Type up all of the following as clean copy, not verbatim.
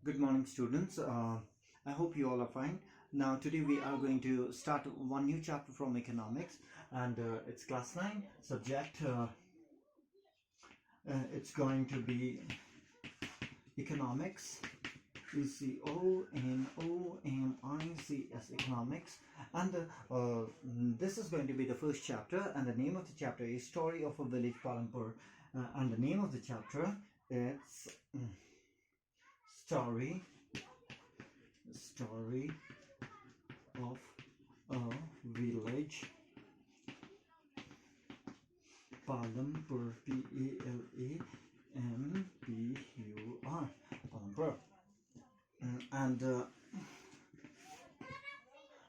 Good morning, students. I hope you all are fine. Now, today we are going to start one new chapter from economics, and it's class 9 subject. It's going to be economics. ECONOMICS economics, and this is going to be the first chapter, and the name of the chapter is Story of a Village, Palampur, and the name of the chapter is Story of a Village, Palampur, Palampur, Palampur. And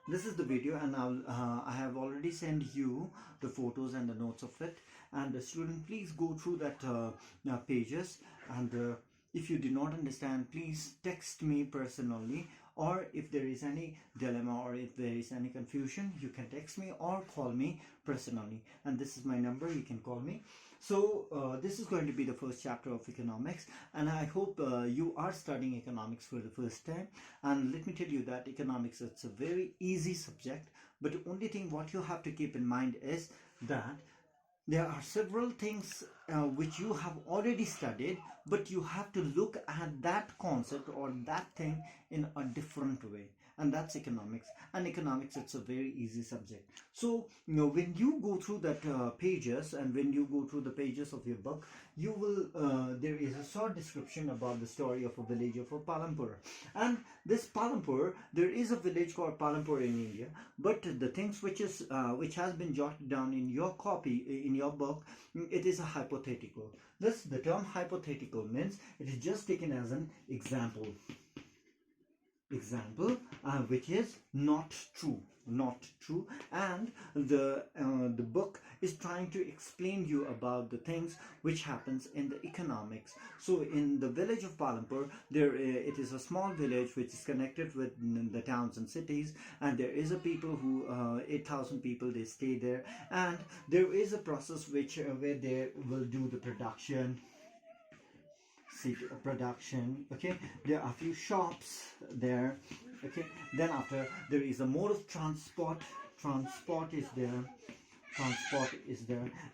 this is the video, and I have already sent you the photos and the notes of it, and the student, please go through that pages, and if you do not understand, please text me personally, or if there is any dilemma or if there is any confusion, you can text me or call me personally, and this is my number, you can call me. So this is going to be the first chapter of economics, and I hope you are studying economics for the first time. And let me tell you that economics, it's a very easy subject, but the only thing what you have to keep in mind is that there are several things which you have already studied, but you have to look at that concept or that thing in a different way, and that's economics. And economics, it's a very easy subject. So when you go through that pages, and when you go through the pages of your book, you will there is a short description about the story of a village of a Palampur. And this Palampur, there is a village called Palampur in India, but the things which has been jotted down in your copy, in your book, it is a hypothetical. The term hypothetical means it is just taken as an example, which is not true, and the book is trying to explain you about the things which happens in the economics. So in the village of Palampur, it is a small village which is connected with the towns and cities, and there is a people who 8,000 people, they stay there, and there is a process where they will do the production. Okay, there are a few shops there. Okay, then after, there is a mode of transport is there,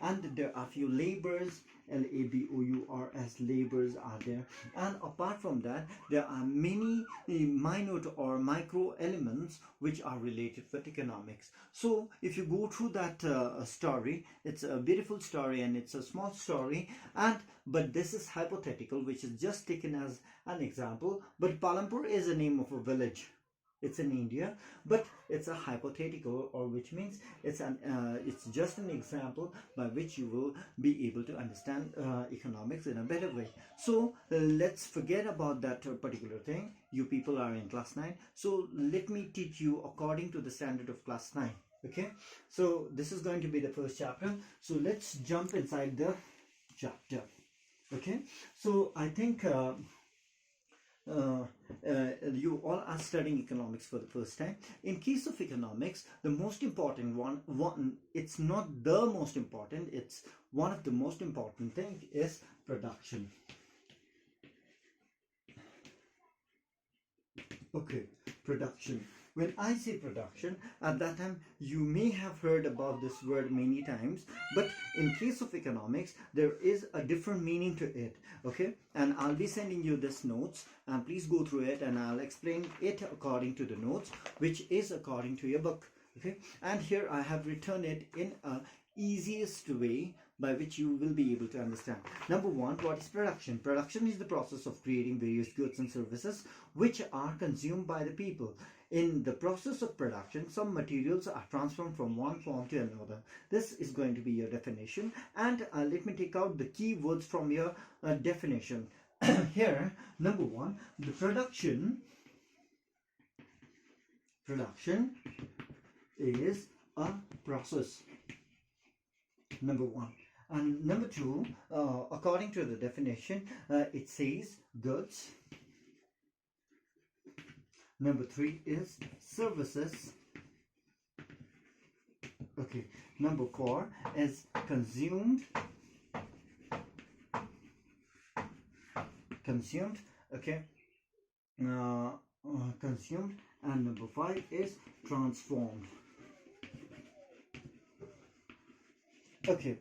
and there are few laborers, labours, laborers are there. And apart from that, there are many minute or micro elements which are related with economics. So if you go through that story, it's a beautiful story, and it's a small story, but this is hypothetical, which is just taken as an example. But Palampur is the name of a village. It's in India, but it's a hypothetical, or which means it's just an example by which you will be able to understand economics in a better way. So let's forget about that particular thing. You people are in class 9, so let me teach you according to the standard of class 9. Okay, so this is going to be the first chapter, so let's jump inside the chapter. Okay, so I think you all are studying economics for the first time. In case of economics, the most important one, it's not the most important, it's one of the most important thing is production. Okay, production. When I say production, at that time you may have heard about this word many times, but in case of economics, there is a different meaning to it. Okay, and I'll be sending you this notes, and please go through it, and I'll explain it according to the notes, which is according to your book. Okay, and here I have written it in a easiest way by which you will be able to understand. Number one, what is production? Production is the process of creating various goods and services which are consumed by the people. In the process of production, some materials are transformed from one form to another. This is going to be your definition, and let me take out the key words from your definition. Here, number one, the production is a process. Number one. And number two, according to the definition, it says goods. Number three is services. Okay. Number four is consumed. Okay. consumed, and number 5 is transformed. Okay,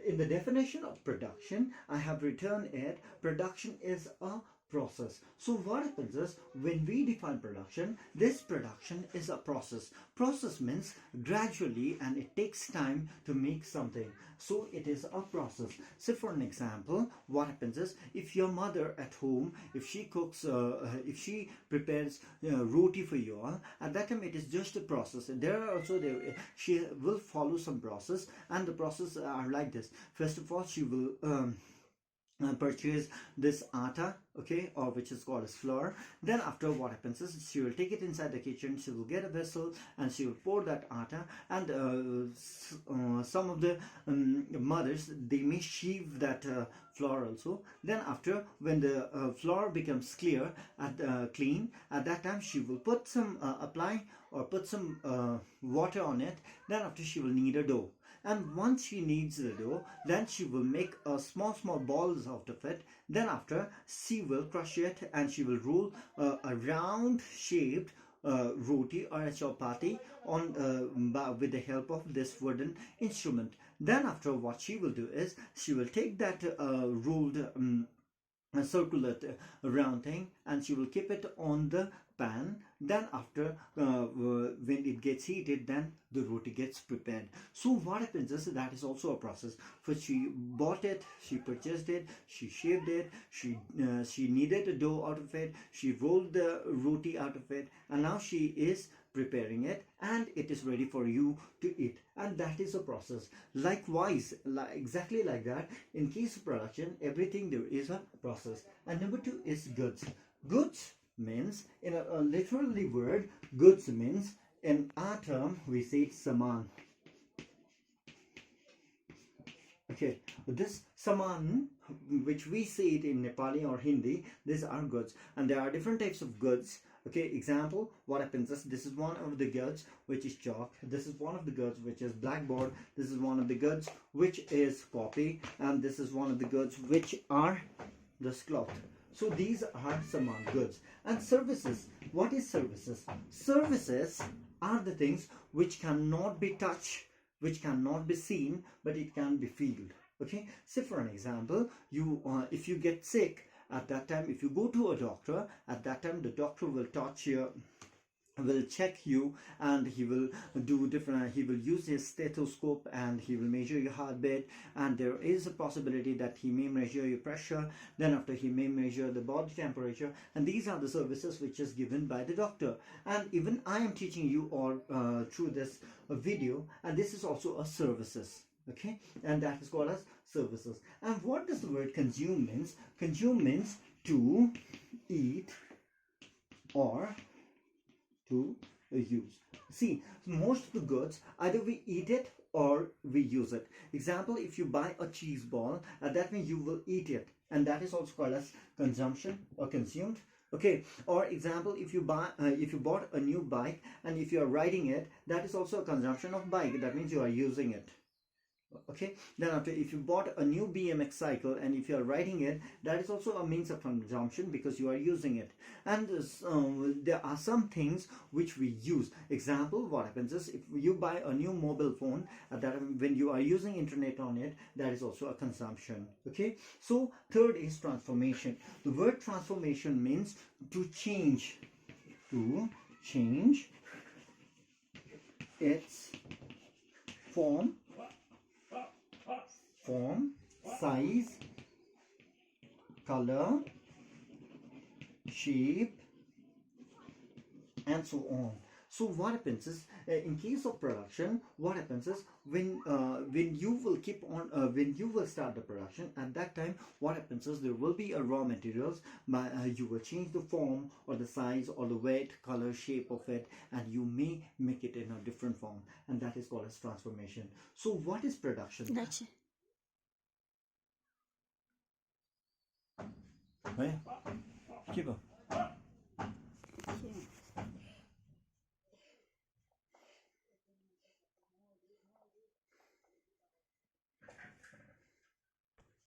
in the definition of production, I have written it, production is a process. So what happens is, when we define production, this production is a process. Process means gradually, and it takes time to make something. So it is a process. So for an example, what happens is, if your mother at home, if she cooks, if she prepares roti for you all, at that time it is just a process. There are also, she will follow some process, and the process are like this. First of all, she will purchase this atta, okay, or which is called as flour. Then after, what happens is, she will take it inside the kitchen, she will get a vessel, and she will pour that atta. And some of the mothers, they may sheave that flour also. Then after, when the flour becomes clear clean, at that time she will put some apply or put some water on it. Then after, she will knead a dough. And once she kneads the dough, then she will make a small balls out of it. Then after, she will crush it, and she will roll a round shaped roti or a chapati on with the help of this wooden instrument. Then after, what she will do is, she will take that rolled a circular round thing, and she will keep it on the pan. Then after, when it gets heated, then the roti gets prepared. So what happens is, that is also a process. First, she bought it, she purchased it, she shaved it, she kneaded a dough out of it, she rolled the roti out of it, and now she is preparing it, and it is ready for you to eat. And that is a process. Likewise, exactly like that, in case of production, everything there is a process. And number 2 is goods. Goods means, in a literally word, goods means, in our term we say saman. Okay, this saman, which we say it in Nepali or Hindi, these are goods, and there are different types of goods. Okay, example, what happens is, this is one of the goods which is chalk, this is one of the goods which is blackboard, this is one of the goods which is copy, and this is one of the goods which are this cloth. So these are saman, goods. And services, what is services? Services are the things which cannot be touched, which cannot be seen, but it can be felt. Okay, say for an example, you if you get sick, at that time, if you go to a doctor, at that time the doctor will touch your, will check you, and he will do different, he will use his stethoscope, and he will measure your heartbeat, and there is a possibility that he may measure your pressure. Then after, he may measure the body temperature, and these are the services which is given by the doctor. And even I am teaching you all through this video, and this is also a services. Okay, and that is called as services. And what does the word consume means? Consume means to eat or to use. See, most of the goods, either we eat it or we use it. Example, if you buy a cheese ball, that means you will eat it, and that is also called as consumption or consumed. Okay, or example, if you bought a new bike, and if you are riding it, that is also a consumption of bike, that means you are using it. Okay, then after, if you bought a new BMX cycle, and if you are riding it, that is also a means of consumption, because you are using it. And there are some things which we use. Example, what happens is, if you buy a new mobile phone, that when you are using internet on it, that is also a consumption. Okay, so third is transformation. The word transformation means to change its form, size, color, shape, and so on. So what happens is, in case of production, what happens is, when you will keep on, when you will start the production, at that time, what happens is, there will be a raw materials, but you will change the form or the size or the weight, color, shape of it, and you may make it in a different form, and that is called as transformation. So what is production? That's it. Right? Keep up.